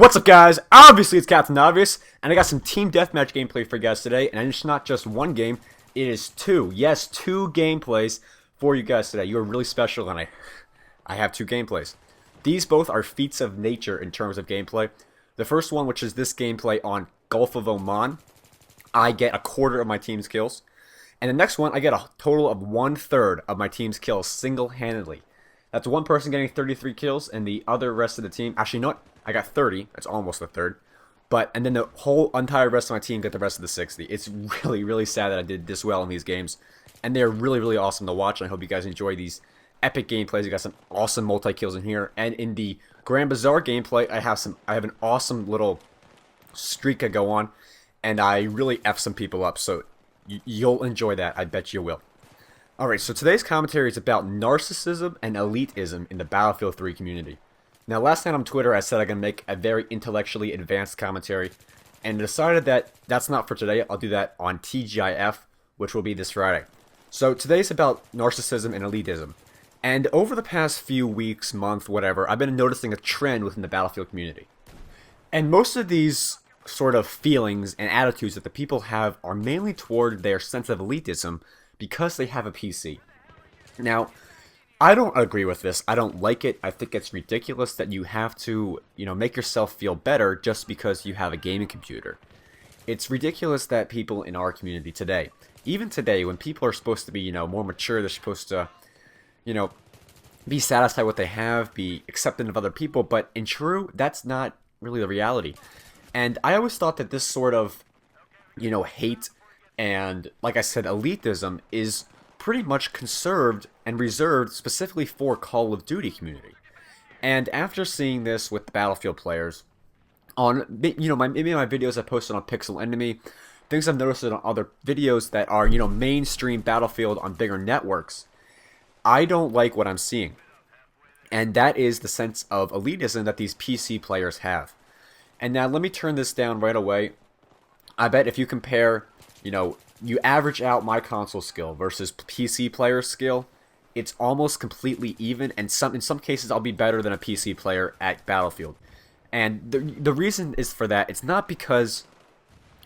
What's up, guys? Obviously, it's Captain Obvious, and I got some team deathmatch gameplay for you guys today, and it's not just one game, it is two. Yes, two gameplays for you guys today. You are really special, and I have two gameplays. These both are feats of nature in terms of gameplay. The first one, which is this gameplay on Gulf of Oman, I get a quarter of my team's kills. And the next one, I get a total of 1/3 of my team's kills single-handedly. That's one person getting 33 kills, and the other rest of the team, actually, no, I got 30. That's almost a third. And then the whole entire rest of my team got the rest of the 60. It's really, really sad that I did this well in these games. And they're really, really awesome to watch. And I hope you guys enjoy these epic gameplays. You got some awesome multi-kills in here. And in the Grand Bazaar gameplay, I have an awesome little streak I go on. And I really F some people up. So you'll enjoy that. I bet you will. Alright, so today's commentary is about narcissism and elitism in the Battlefield 3 community. Now, last night on Twitter, I said I'm going to make a very intellectually advanced commentary, and decided that that's not for today. I'll do that on TGIF, which will be this Friday. So today's about narcissism and elitism. And over the past few weeks, month, whatever, I've been noticing a trend within the Battlefield community. And most of these sort of feelings and attitudes that the people have are mainly toward their sense of elitism because they have a PC. Now, I don't agree with this. I don't like it. I think it's ridiculous that you have to, make yourself feel better just because you have a gaming computer. It's ridiculous that people in our community today, even today, when people are supposed to be, more mature, they're supposed to, be satisfied with what they have, be accepting of other people, but in true, that's not really the reality. And I always thought that this sort of, hate and, like I said, elitism is pretty much conserved and reserved specifically for Call of Duty community. And after seeing this with the Battlefield players, on maybe my videos I posted on Pixel Enemy, things I've noticed on other videos that are mainstream Battlefield on bigger networks, I don't like what I'm seeing. And that is the sense of elitism that these PC players have. And now let me turn this down right away. I bet if you compare, you average out my console skill versus PC player skill, it's almost completely even, and in some cases I'll be better than a PC player at Battlefield. And the reason is for that, it's not because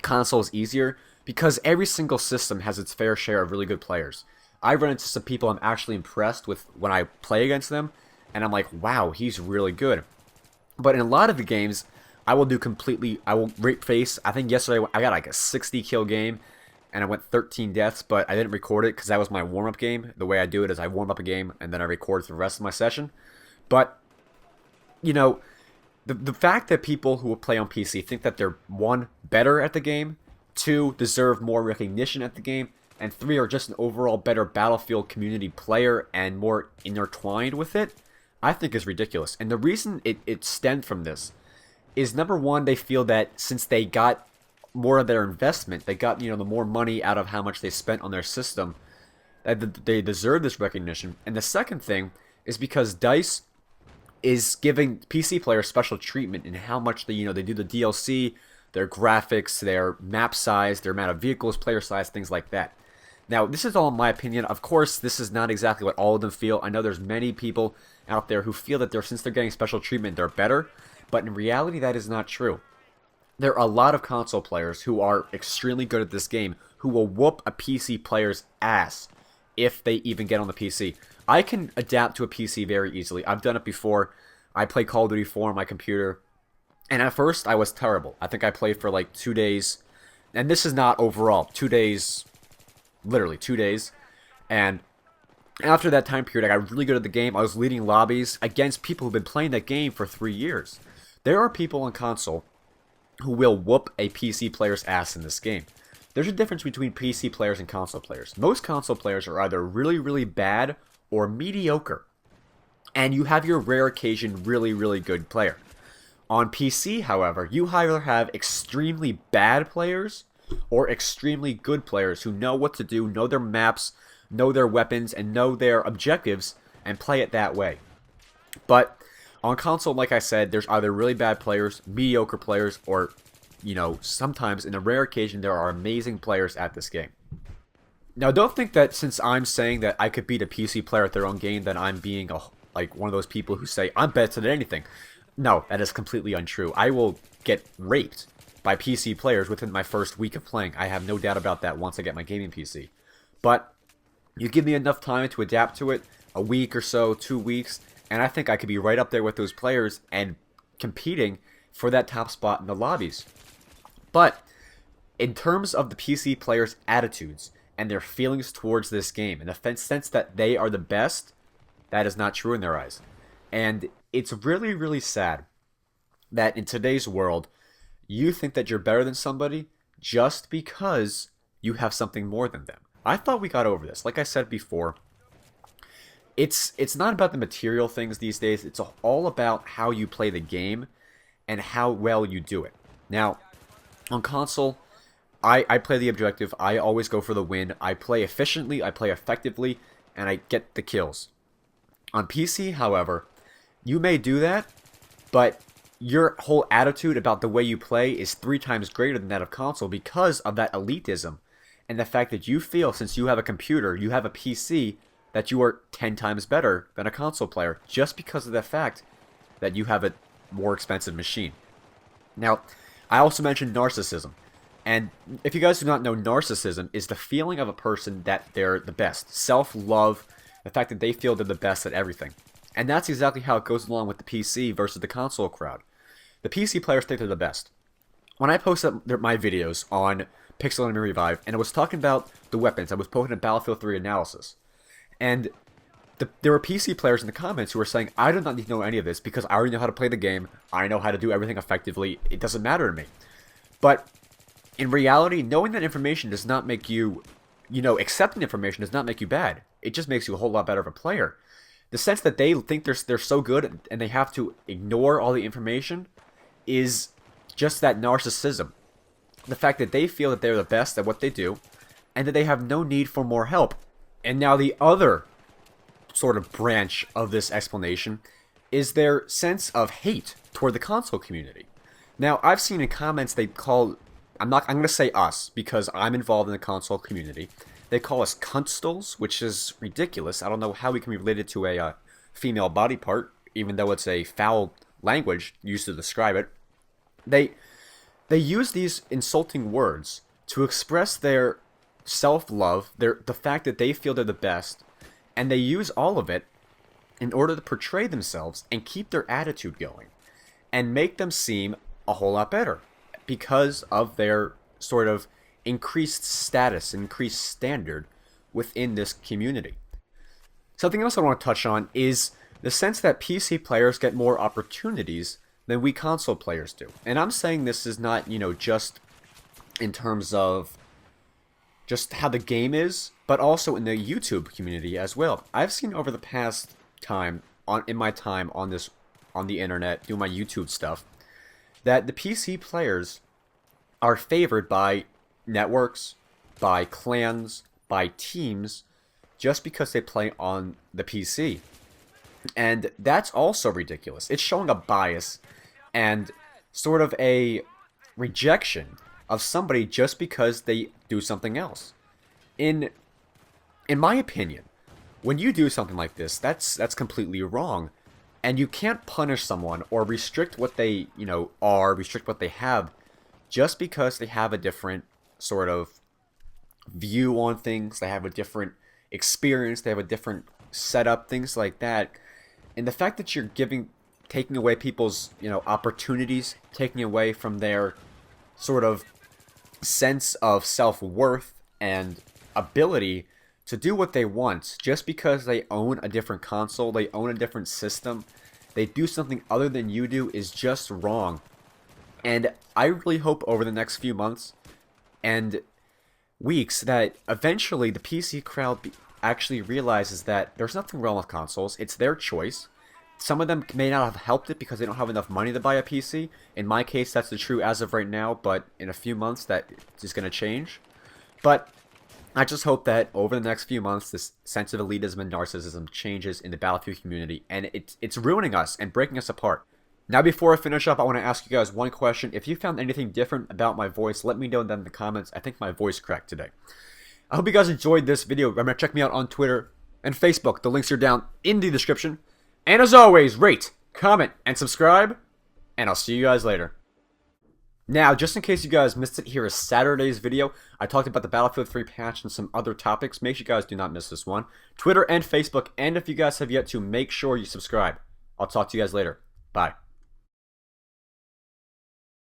console is easier, because every single system has its fair share of really good players. I run into some people I'm actually impressed with when I play against them, and I'm like, wow, he's really good. But in a lot of the games, I will rape face. I think yesterday I got like a 60 kill game, and I went 13 deaths, but I didn't record it because that was my warm-up game. The way I do it is I warm up a game, and then I record for the rest of my session. But, the fact that people who will play on PC think that they're, 1, better at the game, 2, deserve more recognition at the game, and 3, are just an overall better Battlefield community player and more intertwined with it, I think is ridiculous. And the reason it stemmed from this is, number one, they feel that since they got more of their investment, they got, the more money out of how much they spent on their system, that they deserve this recognition. And the second thing is because DICE is giving PC players special treatment in how much they do the DLC, their graphics, their map size, their amount of vehicles, player size, things like that. Now, this is all in my opinion. Of course, this is not exactly what all of them feel. I know there's many people out there who feel that since they're getting special treatment, they're better. But in reality, that is not true. There are a lot of console players who are extremely good at this game who will whoop a PC player's ass if they even get on the PC. I can adapt to a PC very easily. I've done it before. I play Call of Duty 4 on my computer, and at first I was terrible. I think I played for like 2 days, and this is not overall. 2 days, literally 2 days, and after that time period I got really good at the game. I was leading lobbies against people who've been playing that game for 3 years. There are people on console who will whoop a PC player's ass in this game. There's a difference between PC players and console players. Most console players are either really, really bad or mediocre. And you have your rare occasion really, really good player. On PC, however, you either have extremely bad players or extremely good players who know what to do, know their maps, know their weapons, and know their objectives, and play it that way. But on console, like I said, there's either really bad players, mediocre players, or, sometimes, in a rare occasion, there are amazing players at this game. Now, don't think that since I'm saying that I could beat a PC player at their own game, that I'm being one of those people who say, I'm better than anything. No, that is completely untrue. I will get raped by PC players within my first week of playing. I have no doubt about that once I get my gaming PC. But you give me enough time to adapt to it, a week or so, 2 weeks, and I think I could be right up there with those players and competing for that top spot in the lobbies. But in terms of the PC players' attitudes and their feelings towards this game, in the sense that they are the best, that is not true in their eyes. And it's really, really sad that in today's world, you think that you're better than somebody just because you have something more than them. I thought we got over this. Like I said before, it's not about the material things these days. It's all about how you play the game and how well you do it. Now, on console, I play the objective. I always go for the win. I play efficiently, I play effectively, and I get the kills. On PC, however, you may do that, but your whole attitude about the way you play is 3 times greater than that of console because of that elitism and the fact that you feel, since you have a computer, you have a PC, that you are 10 times better than a console player just because of the fact that you have a more expensive machine. Now, I also mentioned narcissism. And if you guys do not know, narcissism is the feeling of a person that they're the best. Self-love, the fact that they feel they're the best at everything. And that's exactly how it goes along with the PC versus the console crowd. The PC players think they're the best. When I posted my videos on Pixel Enemy Revive, and I was talking about the weapons, I was posting a Battlefield 3 analysis. And there were PC players in the comments who were saying, I do not need to know any of this because I already know how to play the game. I know how to do everything effectively. It doesn't matter to me. But in reality, knowing that information does not make you, accepting information does not make you bad. It just makes you a whole lot better of a player. The sense that they think they're so good and they have to ignore all the information is just that narcissism. The fact that they feel that they're the best at what they do and that they have no need for more help. And now the other sort of branch of this explanation is their sense of hate toward the console community. Now, I've seen in comments they call, I'm going to say us because I'm involved in the console community. They call us cuntstals, which is ridiculous. I don't know how we can be related to a female body part, even though it's a foul language used to describe it. They use these insulting words to express their self-love, the fact that they feel they're the best, and they use all of it in order to portray themselves and keep their attitude going and make them seem a whole lot better because of their sort of increased status, increased standard within this community. Something else I want to touch on is the sense that PC players get more opportunities than we console players do. And I'm saying this is not, just in terms of just how the game is, but also in the YouTube community as well. I've seen over the past time, in my time on the internet, doing my YouTube stuff, that the PC players are favored by networks, by clans, by teams, just because they play on the PC. And that's also ridiculous. It's showing a bias and sort of a rejection of somebody just because they do something else. In my opinion, when you do something like this, that's completely wrong. And you can't punish someone or restrict what they, restrict what they have just because they have a different sort of view on things, they have a different experience, they have a different setup, things like that. And the fact that you're taking away people's, opportunities, taking away from their sort of sense of self-worth and ability to do what they want just because they own a different console, they own a different system, they do something other than you do is just wrong. And I really hope over the next few months and weeks that eventually the PC crowd actually realizes that there's nothing wrong with consoles. It's their choice. Some of them may not have helped it because they don't have enough money to buy a PC. In my case, that's the true as of right now, but in a few months that is going to change. But I just hope that over the next few months, this sense of elitism and narcissism changes in the Battlefield community, and it's ruining us and breaking us apart. Now, before I finish up, I want to ask you guys one question. If you found anything different about my voice, let me know down in the comments. I think my voice cracked today. I hope you guys enjoyed this video. Remember to check me out on Twitter and Facebook. The links are down in the description. And as always, rate, comment, and subscribe. and I'll see you guys later. Now, just in case you guys missed it, here is Saturday's video. I talked about the Battlefield 3 patch and some other topics. Make sure you guys do not miss this one. Twitter and Facebook, and if you guys have yet to, make sure you subscribe. I'll talk to you guys later. Bye.